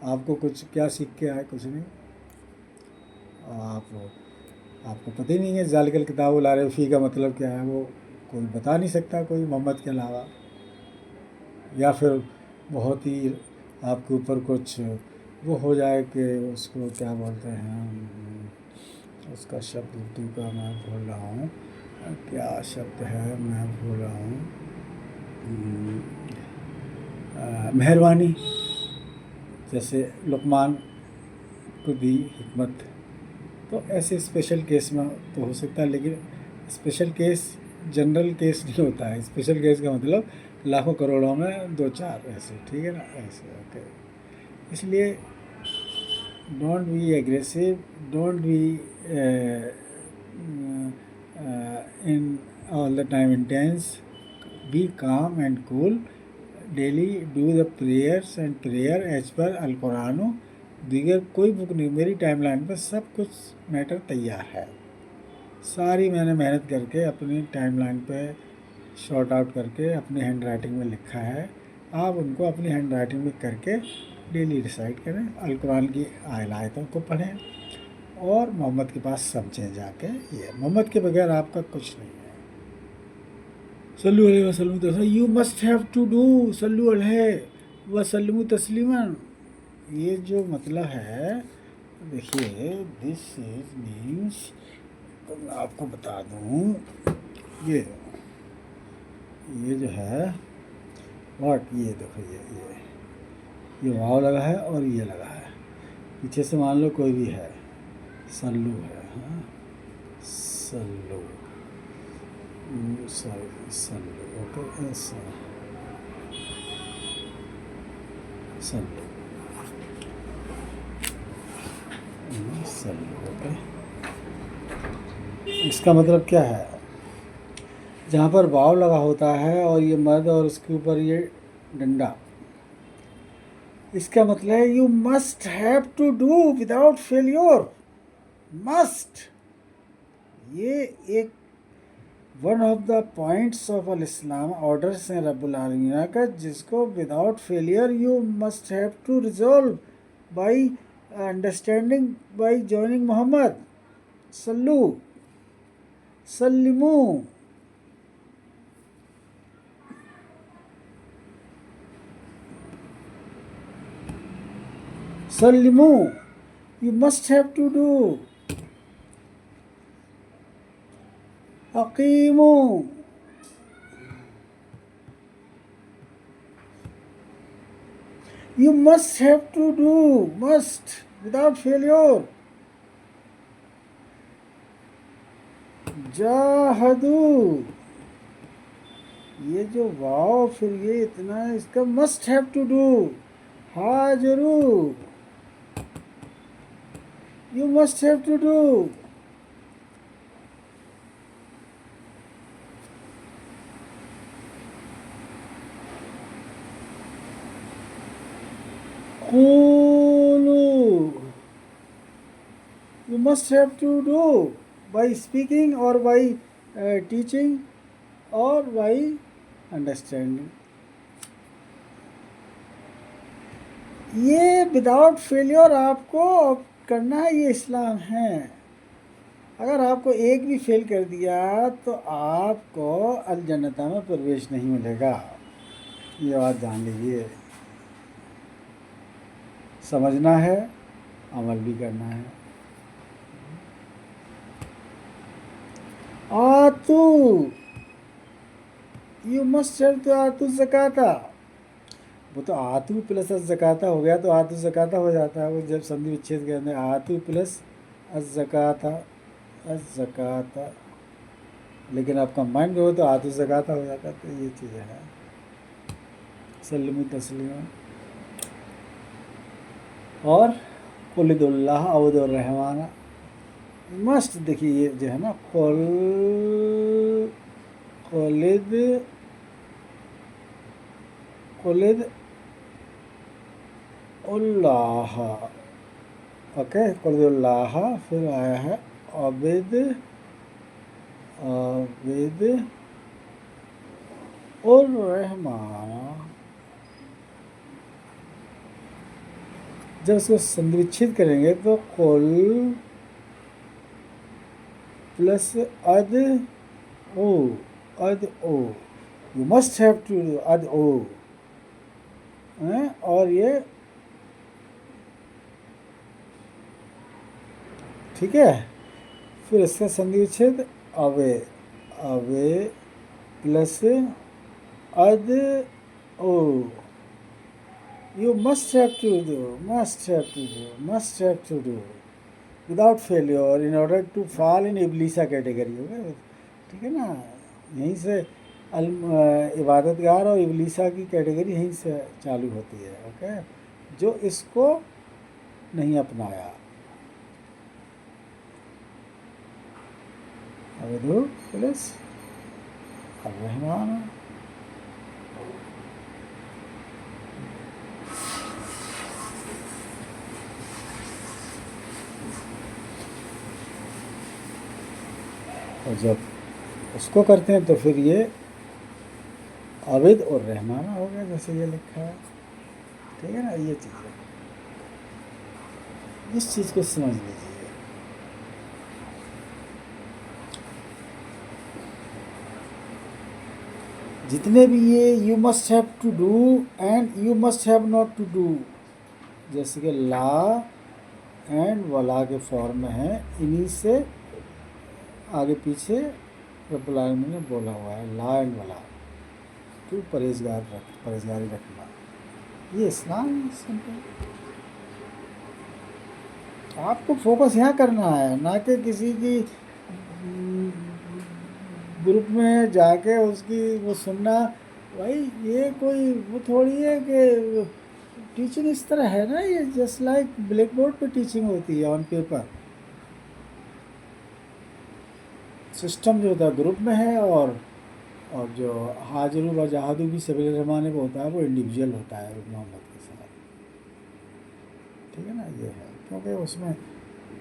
आपको कुछ क्या सीख के आए? कुछ नहीं। आपको पता ही नहीं है ज़ालिकल किताब ला रहे फ़ी का मतलब क्या है, वो कोई बता नहीं सकता कोई मोहम्मद के अलावा। या फिर बहुत ही आपके ऊपर कुछ वो हो जाए कि उसको क्या बोलते हैं, उसका शब्द उर्दू का मैं भूल रहा हूँ, क्या शब्द है मैं भूल रहा हूँ, मेहरबानी, जैसे लुकमान को दी हिकमत, तो ऐसे स्पेशल केस में तो हो सकता है, लेकिन स्पेशल केस जनरल केस नहीं होता है। स्पेशल केस का मतलब लाखों करोड़ों में दो चार ऐसे, ठीक है ना, ऐसे। ओके, इसलिए don't be aggressive, don't be in all the time intense, be calm and cool, daily do the prayers and prayer as per अल कुरानो। दीगर कोई बुक नहीं, मेरी टाइमलाइन पर सब कुछ मैटर तैयार है, सारी मैंने मेहनत करके अपनी टाइमलाइन पे शॉर्ट आउट करके अपनी हैंड राइटिंग में लिखा है। आप उनको अपनी हैंड राइटिंग में करके डेली रिसाइट करें, अल कुरान की आयतों को पढ़ें और मोहम्मद के पास समझें जाके। ये मोहम्मद के बगैर आपका कुछ नहीं है। सल्लु अलैहि वसल्लम तस्लीमा, you must have to do सल्लु अलैहि वसल्लम तस्लीमन। ये जो मतलब है, देखिए, दिस इज मीन्स, तो मैं आपको बता दूँ, ये जो है व्हाट, ये देखो, ये वाव लगा है और ये लगा है, पीछे से मान लो कोई भी है, सल्लू है, हाँ, Sallu, sorry Sallu, okay, Sallu, Sallu, okay. इसका मतलब क्या है? जहाँ पर वाव लगा होता है और ये मर्द और उसके ऊपर ये डंडा, इसका मतलब है you must have to do without failure, must. ये एक one of the points of अल इस्लाम ऑर्डर्स हैं रब्बुल आलमीन का, जिसको without failure you must have to resolve by understanding, by joining Mohammad, सल्लू सल्लिमू। सल्लिमू, you must have to do. अकीमू, you must have to do, must, without failure. जाहदू, ये जो वाव फिर ये इतना, इसका मस्ट हैव टू डू। हाजरू, you must have to do. Qulu, you must have to do by speaking or by teaching or by understanding. ये विदाउट फेलियर आपको करना है, ये इस्लाम है। अगर आपको एक भी फेल कर दिया तो आपको अल जन्नता में प्रवेश नहीं मिलेगा, ये बात जान लीजिए। समझना है, अमल भी करना है। आतू, यू मस्ट हैव टू आतु ज़काता। वो तो आतु प्लस ज़काता हो गया, तो आतु ज़काता हो जाता है वो जब संधि विच्छेद के अंदर आतु प्लस ज़काता, ज़काता। लेकिन आप कंबाइन करो तो आतु ज़काता हो जाता है। तो ये चीज़ें हैं। सल्लमु तस्लीमा। और कुलिदुल्लाह अवदुर रहमाना, मस्त। देखिए ये जो है ना, कुलिद कुलिद उल्लाह, ओके, कुलिदुल्लाह। फिर आया है अबिद, अबिद उर रहमाना। जब इसको संविच्छेद करेंगे तो कुल प्लस अद ओ, अद ओ, यू मस्ट हैव टू अद ओ, और ये ठीक है। फिर इसका संधि विच्छेद अवे, अवे प्लस अद ओ, you must have to do, must have to do, must have to do without failure in order to fall in इबलीसा कैटेगरी। होगा, ठीक है ना। यहीं से इबादतगार और इबलीसा की कैटेगरी यहीं से चालू होती है। ओके, जो इसको नहीं अपनाया। अवधु प्लस अर्रहमान, और जब उसको करते हैं तो फिर ये अविद और रहमाना हो गया, जैसे ये लिखा है। ठीक है ना। ये चीज़ है, इस चीज़ को समझ लीजिए। जितने भी ये you must have to do and you must have not to do, जैसे कि ला एंड वला के फॉर्म में है, इन्हीं से आगे पीछे रब्बुल आलमीन ने बोला हुआ है। ला एंड वला, तू परहेजगारी रखना। ये इस्लाम है, सिंपल। आपको फोकस यहाँ करना है, ना कि किसी की ग्रुप में जाके उसकी वो सुनना। भाई ये कोई वो थोड़ी है कि टीचिंग इस तरह है ना, ये जस्ट लाइक ब्लैक बोर्ड पे टीचिंग होती है ऑन पेपर। सिस्टम जो होता है ग्रुप में है, और जो हाजिर व जहादू भी सभी ज़माने में होता है वो इंडिविजुअल होता है मोहम्मद के साथ। ठीक है ना। ये है क्योंकि उसमें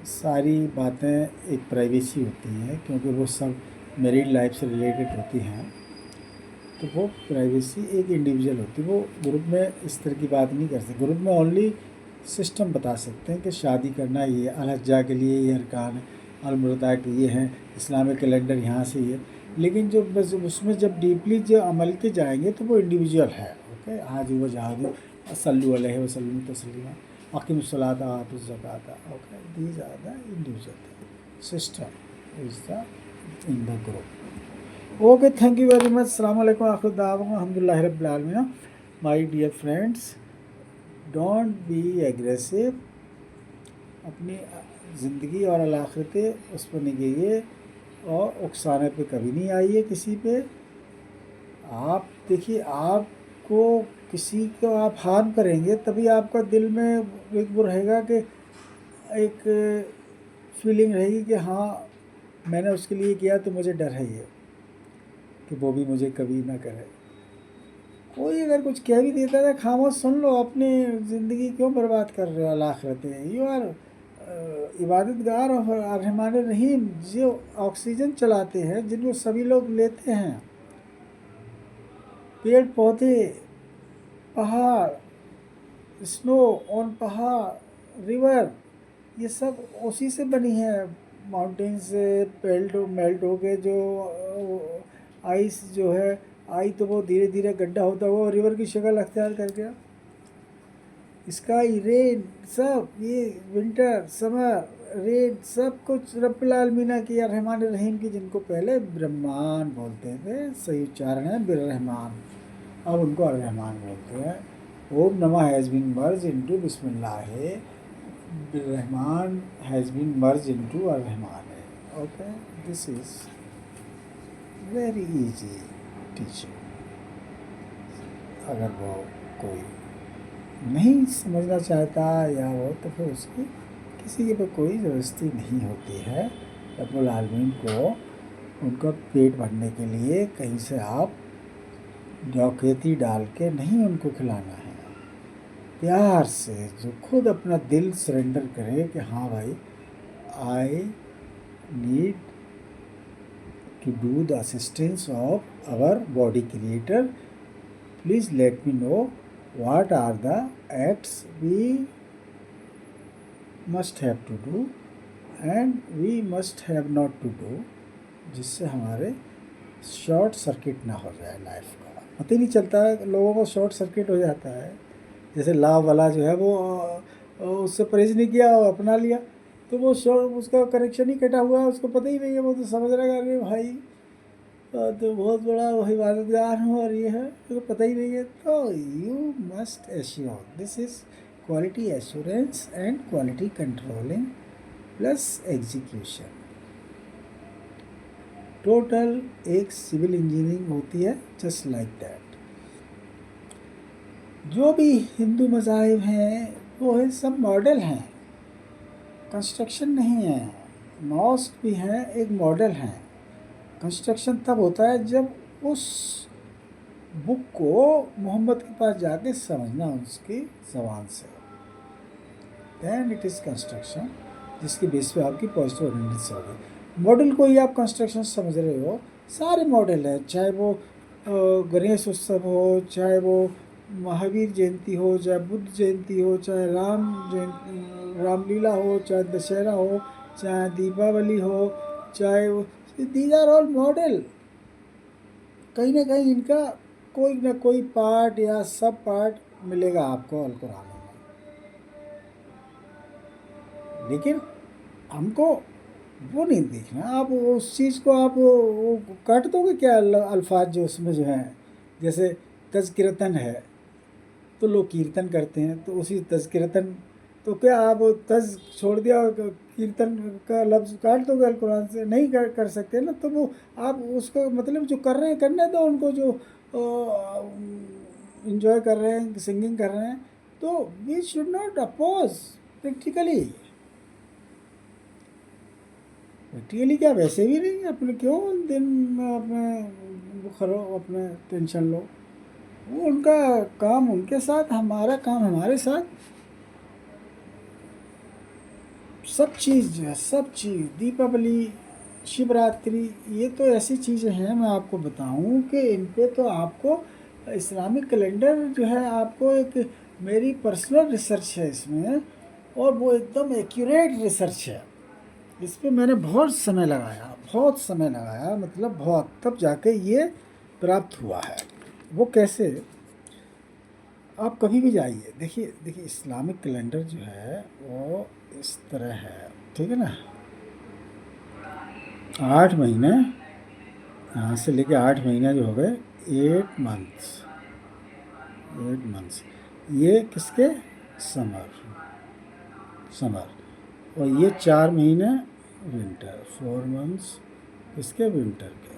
सारी बातें एक प्राइवेसी होती हैं, क्योंकि वो सब मैरिड लाइफ से रिलेटेड होती हैं। तो वो प्राइवेसी एक इंडिविजुअल होती है, वो ग्रुप में इस तरह की बात नहीं कर सकते। ग्रुप में ओनली सिस्टम बता सकते हैं कि शादी करना ये अलहज्जा के लिए ये अरकान है, अलमुरता के ये हैं, इस्लामिक कैलेंडर यहाँ से ये। लेकिन जो बस उसमें जब डीपली जो अमल के जाएंगे तो वो इंडिविजुअल है। ओके, हाजी व जहादू सल्लु अलैहि वसल्लम तस्लीमा अकीम सलात आतु ज़कात। Okay, these are the individual system is the in the group. Okay, thank you very much. अस्सलाम वालेकुम, आखिर दावा अल्हम्दुलिल्लाह रब्बिल आलमीन। My dear friends, don't be aggressive. अपनी ज़िंदगी और आखिरत उस पर निगाहिए और उकसाने पे कभी नहीं आइए किसी पे। आप देखिए, आपको किसी को आप हार्म करेंगे तभी आपका दिल में एक वो रहेगा कि एक फीलिंग रहेगी कि हाँ मैंने उसके लिए किया, तो मुझे डर है ये कि वो भी मुझे कभी ना करे। कोई अगर कुछ कह भी देता है खामोश सुन लो, अपनी ज़िंदगी क्यों बर्बाद कर रहे हो। आखिरत यू आर इबादतगार और रहमान रहीम जो ऑक्सीजन चलाते हैं, जिनको सभी लोग लेते हैं। पेड़ पौधे, पहाड़, स्नो ऑन पहाड़, रिवर, ये सब उसी से बनी है। माउंटेन से मेल्ट हो के जो आइस जो है आई, तो वो धीरे धीरे गड्ढा होता हुआ रिवर की शक्ल अख्तियार कर गया। स्काई, रेन, सब ये विंटर, समर, रेड सब कुछ रब्बिल आलमीन की या रहमान रहीम की, जिनको पहले ब्रह्मान बोलते थे, सही उच्चारण है बिर्रहमान, अब उनको अर्रहमान बोलते हैं। ओम नमः हैज़ बीन मर्ज इनटू बिस्मिल्लाह है, बिर्रहमान हैज़ बीन मर्ज इनटू अर्रहमान है। Okay, this is very easy teaching. अगर वो कोई नहीं समझना चाहता या वो, तो फिर उसकी किसी के पर कोई ज़बरदस्ती नहीं होती है। रब्बुल आलमीन को उनका पेट भरने के लिए कहीं से आप डकैती डाल के नहीं उनको खिलाना है। प्यार से, जो खुद अपना दिल सरेंडर करे कि हाँ भाई, I need to do the assistance of our body creator, please let me know what are the acts we must have to do and we must have not to do, जिससे हमारे शॉर्ट सर्किट ना हो जाए लाइफ का। पता ही नहीं चलता है लोगों को, शॉर्ट सर्किट हो जाता है। जैसे लाभ वाला जो है वो उससे परहेज नहीं किया और अपना लिया, तो वो शॉर्ट, उसका कनेक्शन ही कटा हुआ है, उसको पता ही नहीं है। वो तो समझ रहेगा अरे भाई तो बहुत बड़ा इबादतगार हूँ और ये है, तो पता ही नहीं है। तो you must assure, this is quality assurance and quality controlling plus execution. Total एक सिविल इंजीनियरिंग होती है, जस्ट लाइक दैट। जो भी हिंदू मज़ाहिब हैं वो है सब मॉडल हैं, कंस्ट्रक्शन नहीं है। मॉस्क भी हैं, एक मॉडल हैं। कंस्ट्रक्शन तब होता है जब उस बुक को मोहम्मद के पास जाके समझना उसकी ज़बान से, दैन इट इज़ कंस्ट्रक्शन, जिसके बेस पे आपकी पॉजिटिव अटेंडेंस होगी। मॉडल को ही आप कंस्ट्रक्शन समझ रहे हो। सारे मॉडल हैं, चाहे वो गणेश उत्सव हो, चाहे वो महावीर जयंती हो, चाहे बुद्ध जयंती हो, चाहे रामलीला हो, चाहे दशहरा हो, चाहे दीपावली हो, चाहे दीज आर ऑल मॉडल। कहीं ना कहीं इनका कोई ना कोई पार्ट या सब पार्ट मिलेगा आपको अल कुरान में, लेकिन हमको वो नहीं देखना। आप उस चीज़ को आप वो काट दोगे क्या? अल्फाज जो उसमें जो हैं, जैसे तज़किरतन है तो लोग कीर्तन करते हैं, तो उसी तज़किरतन, तो क्या आप तज छोड़ दिया कीर्तन का लफ्ज़ काट दोगे कुरान से? नहीं कर सकते ना। तो वो आप उसको मतलब जो कर रहे हैं करने दो उनको, जो इन्जॉय कर रहे हैं, सिंगिंग कर रहे हैं, तो we should not oppose practically. Practically क्या, वैसे भी नहीं, अपने क्यों दिन में अपने खरो, अपने टेंशन लो। वो उनका काम उनके साथ, हमारा काम हमारे साथ। सब चीज़ जो है, सब चीज़, दीपावली, शिवरात्रि, ये तो ऐसी चीज़ें हैं, मैं आपको बताऊं कि इन पे तो आपको इस्लामिक कैलेंडर जो है, आपको एक मेरी पर्सनल रिसर्च है इसमें, और वो एकदम एक्यूरेट रिसर्च है। इस पे मैंने बहुत समय लगाया, मतलब बहुत, तब जाके ये प्राप्त हुआ है। वो कैसे? आप कभी भी जाइए, देखिए इस्लामिक कैलेंडर जो है वो इस तरह है, ठीक है ना। 8 महीने, यहाँ से लेके 8 महीने जो हो गए, 8 मंथ्स, ये किसके? समर, और ये 4 महीने विंटर, 4 मंथ्स इसके विंटर के,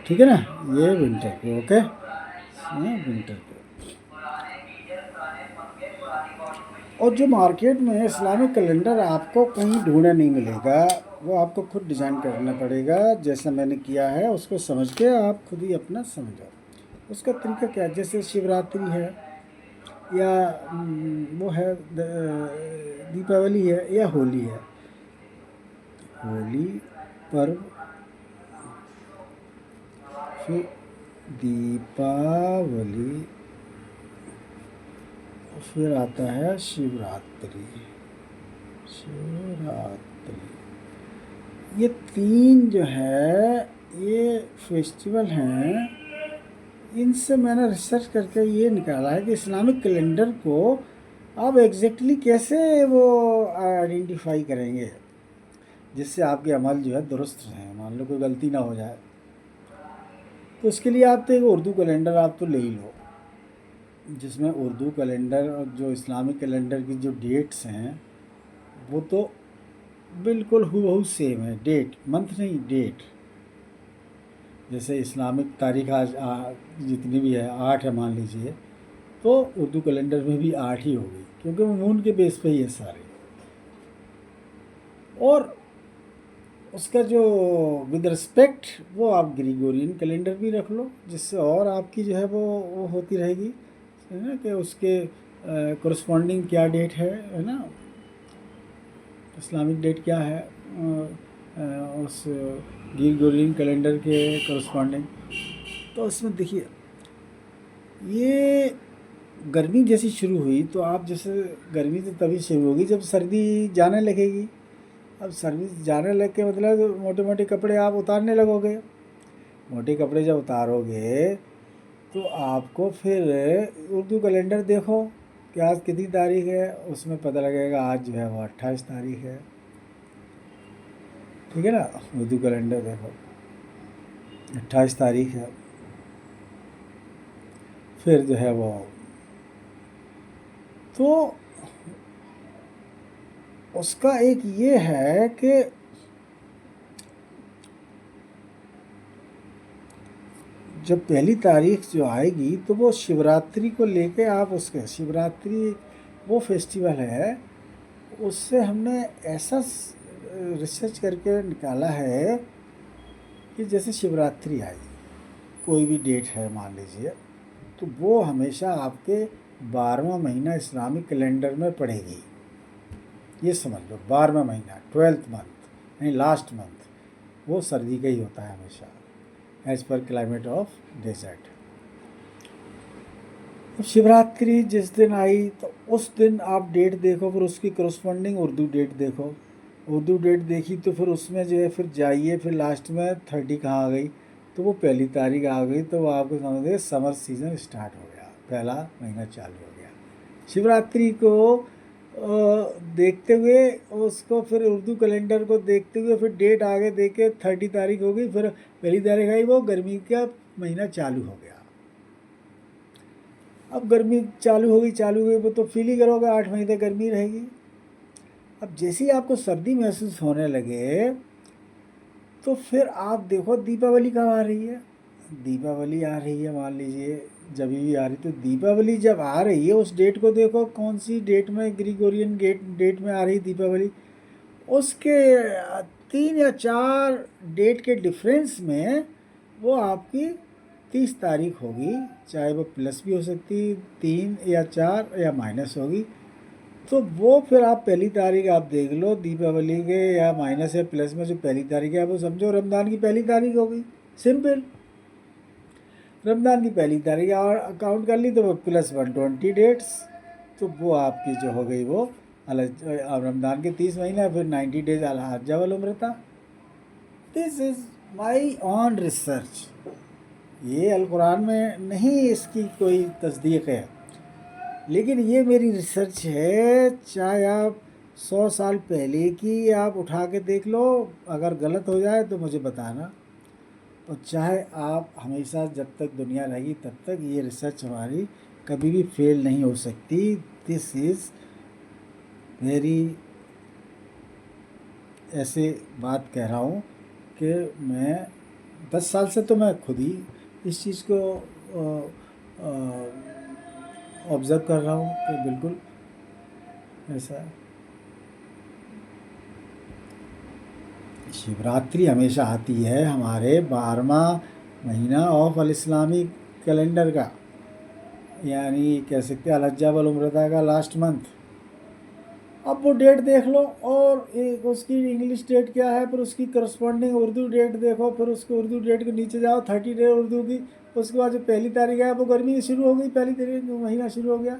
ठीक है ना, ये विंटर के, ओके, विंटर के। और जो मार्केट में इस्लामिक कैलेंडर आपको कहीं ढूंढा नहीं मिलेगा, वो आपको खुद डिज़ाइन करना पड़ेगा। जैसा मैंने किया है उसको समझ के आप खुद ही अपना समझो। उसका तरीका क्या है? जैसे शिवरात्रि है, या वो है दीपावली है, या होली है। होली पर्व, फिर दीपावली, फिर आता है शिवरात्रि। ये 3 जो है ये फेस्टिवल हैं। इनसे मैंने रिसर्च करके ये निकाला है कि इस्लामिक कैलेंडर को आप एग्जैक्टली कैसे वो आइडेंटिफाई करेंगे जिससे आपके अमल जो है दुरुस्त रहें, मान लो कोई गलती ना हो जाए। तो इसके लिए आप तो एक उर्दू कैलेंडर आप तो ले ही लो, जिसमें उर्दू कैलेंडर और जो इस्लामिक कैलेंडर की जो डेट्स हैं वो तो बिल्कुल हूबहू सेम है। डेट, मंथ नहीं, डेट। जैसे इस्लामिक तारीख आज जितनी भी है 8 है मान लीजिए, तो उर्दू कैलेंडर में भी 8 ही होगी, क्योंकि वो मून के बेस पे ही है सारे। और उसका जो विद रिस्पेक्ट वो आप ग्रिगोरियन कैलेंडर भी रख लो, जिससे और आपकी जो है वो होती रहेगी, है ना, कि उसके करस्पॉन्डिंग क्या डेट है ना, इस्लामिक डेट क्या है उस ग्रिगोरियन कैलेंडर के करस्पॉन्डिंग। तो उसमें देखिए, ये गर्मी जैसी शुरू हुई तो आप जैसे, गर्मी तो तभी शुरू होगी जब सर्दी जाने लगेगी। अब सर्दी जाने लग के मतलब मोटे मोटे कपड़े आप उतारने लगोगे। मोटे कपड़े जब उतारोगे तो आपको फिर उर्दू कैलेंडर देखो कि आज कितनी तारीख है, उसमें पता लगेगा आज जो है वो 28 तारीख है। ठीक है ना, उर्दू कैलेंडर देखो 28 तारीख है। फिर जो है वो तो उसका एक ये है कि जब पहली तारीख जो आएगी तो वो शिवरात्रि को लेके आप उसके, शिवरात्रि वो फेस्टिवल है, उससे हमने ऐसा रिसर्च करके निकाला है कि जैसे शिवरात्रि आई, कोई भी डेट है मान लीजिए, तो वो हमेशा आपके 12वां महीना इस्लामिक कैलेंडर में पड़ेगी। ये समझ लो 12वां महीना, 12th मंथ यानी लास्ट मंथ, वो सर्दी का ही होता है हमेशा, as per climate of desert. तो शिवरात्रि जिस दिन आई तो उस दिन आप डेट देखो, फिर उसकी करस्पॉन्डिंग उर्दू डेट देखो। उर्दू डेट देखी तो फिर उसमें जो है फिर जाइए, फिर लास्ट में 30 कहाँ आ गई, तो वो पहली तारीख आ गई, तो वो आपको समझिए समर सीज़न स्टार्ट हो गया, पहला महीना चालू हो गया। शिवरात्रि को देखते हुए, उसको फिर उर्दू कैलेंडर को देखते हुए फिर डेट आगे देके 30 तारीख हो गई, फिर पहली तारीख आई, वो गर्मी का महीना चालू हो गया। अब गर्मी चालू हो गई वो तो फील ही करोगे, 8 महीने गर्मी रहेगी। अब जैसे ही आपको सर्दी महसूस होने लगे तो फिर आप देखो दीपावली कब आ रही है। दीपावली आ रही है मान लीजिए, जब भी आ रही, तो दीपावली जब आ रही है उस डेट को देखो, कौन सी डेट में, ग्रिगोरियन डेट में आ रही दीपावली। उसके 3 या 4 डेट के डिफरेंस में वो आपकी 30 तारीख होगी, चाहे वो प्लस भी हो सकती, 3 या 4 या माइनस होगी। तो वो फिर आप पहली तारीख आप देख लो दीपावली के, या माइनस या प्लस में जो पहली तारीख है वो समझो रमज़ान की पहली तारीख हो गई। सिंपल, रमज़ान की पहली तारीख और काउंट कर ली तो वो प्लस 120 डेट्स, तो वो आपकी जो हो गई वो रमज़ान के 30 महीना, फिर 90 डेज अल हज्जा वल उम्र था। This is my on research, ये अल कुरान में नहीं इसकी कोई तस्दीक है, लेकिन ये मेरी रिसर्च है। चाहे आप 100 साल पहले की आप उठा के देख लो, अगर गलत हो जाए तो मुझे बताना, और चाहे आप हमेशा जब तक दुनिया रहेगी तब तक ये रिसर्च हमारी कभी भी फेल नहीं हो सकती। दिस इज़ वेरी, ऐसे बात कह रहा हूँ कि मैं 10 साल से तो मैं खुद ही इस चीज़ को ऑब्ज़र्व कर रहा हूँ कि बिल्कुल ऐसा है। शिवरात्रि हमेशा आती है हमारे 12वां महीना ऑफ अल इस्लामी कैलेंडर का, यानी कह सकते हैं अल-हज्जा वल उम्रता का लास्ट मंथ। अब वो डेट देख लो, और एक उसकी इंग्लिश डेट क्या है, फिर उसकी करस्पॉन्डिंग उर्दू डेट देखो, फिर उसको उर्दू डेट के नीचे जाओ 30 डे उर्दू की, उसके बाद जो पहली तारीख है वो गर्मी शुरू हो गई, पहली तारीख महीना शुरू हो गया।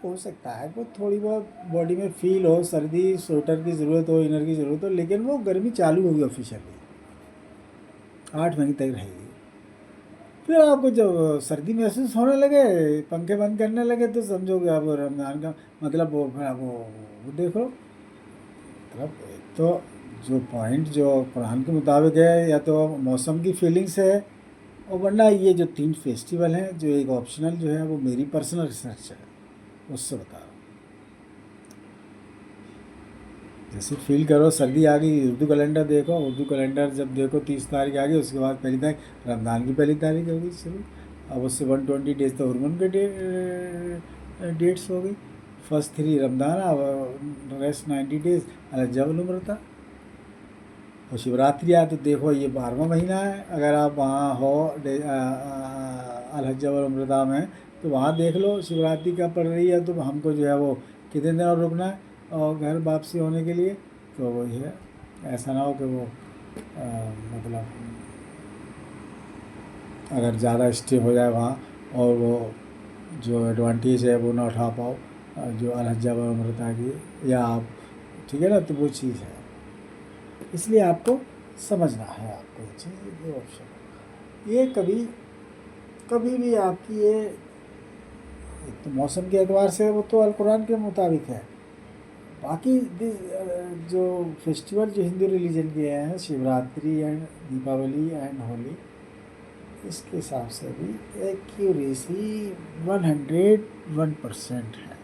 हो सकता है वो थोड़ी बहुत बॉडी में फील हो, सर्दी स्वेटर की ज़रूरत हो, इनर की ज़रूरत हो, लेकिन वो गर्मी चालू होगी ऑफिशियली, 8 महीने तक रहेगी। फिर आपको जब सर्दी महसूस होने लगे, पंखे बंद करने लगे, तो समझोगे अब रमज़ान का मतलब वो फिर आप वो देख लो। मतलब एक तो जो पॉइंट जो कुरान के मुताबिक है, या तो मौसम की फीलिंग्स है, और वरना ये जो 3 फेस्टिवल हैं, जो एक ऑप्शनल जो है वो मेरी पर्सनल रिसर्च है, उससे बता रहा हूँ। जैसे फील करो सर्दी आ गई, उर्दू कैलेंडर देखो, उर्दू कैलेंडर जब देखो 30 तारीख आ गई, उसके बाद पहली तारीख रमज़ान की पहली तारीख होगी शुरू। अब उससे 120 डेज तो हुरमुन के डेट्स हो गई। फर्स्ट 3 रमज़ान, अब रेस्ट 90 डेज अलहज्जा वल उम्र था। और शिवरात्रि आए तो देखो ये 12वां महीना है, अगर आप वहाँ हो अलहज्जा वल उम्र में, तो वहाँ देख लो शिवरात्रि कब पड़ रही है, तो हमको जो है वो कितने दिन और रुकना है और घर वापसी होने के लिए। तो वही है, ऐसा ना हो कि वो मतलब अगर ज़्यादा स्टे हो जाए वहाँ, और वो जो एडवांटेज है वो ना उठा पाओ, जो अलहज्जा वल उम्र की, या आप ठीक है ना, तो वो चीज़ है। इसलिए आपको समझना है, आपको ये चीज़, ये ऑप्शन, ये कभी कभी भी आपकी ये तो मौसम के एतबार से वो तो अल कुरान के मुताबिक है। बाकी जो फेस्टिवल जो हिंदू रिलीजन के हैं, शिवरात्रि एंड दीपावली एंड होली, इसके हिसाब से भी एक्यूरेसी 101% है,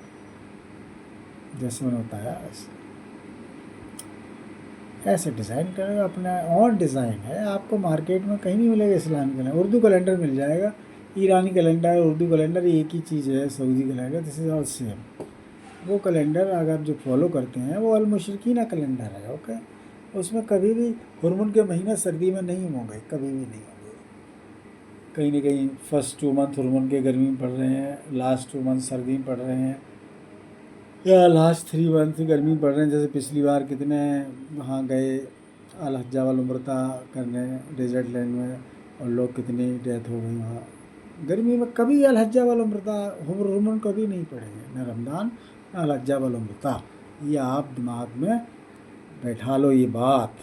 जैसे मैंने बताया ऐसे। ऐसे डिज़ाइन करेगा, अपना और डिज़ाइन है, आपको मार्केट में कहीं नहीं मिलेगा इस्लामी कैलेंडर। उर्दू कैलेंडर मिल जाएगा, ईरानी कैलेंडर, उर्दू कैलेंडर एक ही चीज़ है, Saudi calendar, this is all same. वो कैलेंडर अगर जो फॉलो करते हैं वो अल मुशरिकीना कैलेंडर है, ओके। उसमें कभी भी हुरमुन के महीने सर्दी में नहीं होंगे, कभी भी नहीं होंगे। कहीं ना कहीं फर्स्ट 2 मंथ हुरमुन के गर्मी में पड़ रहे हैं, लास्ट 2 मंथ सर्दी में पड़ रहे हैं, या लास्ट 3 मंथ गर्मी पड़ रहे हैं। जैसे पिछली बार कितने वहाँ गए अलहज्जा वल उम्रता करने डेजर्ट लैंड में, और लोग कितनी डेथ हो गई वहाँ गर्मी में। कभी अलहज्जा वल उम्रता हुरमुन कभी नहीं पड़ेंगे, न रमज़ान न अलहज्जा वल उम्रता। ये आप दिमाग में बैठा लो ये बात,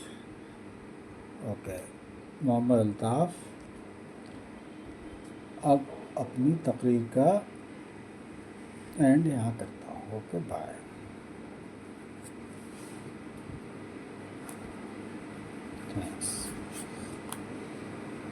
ओके। मोहम्मद अल्ताफ़ अब अपनी तकरीर का एंड यहाँ करता हूँ, ओके बाय।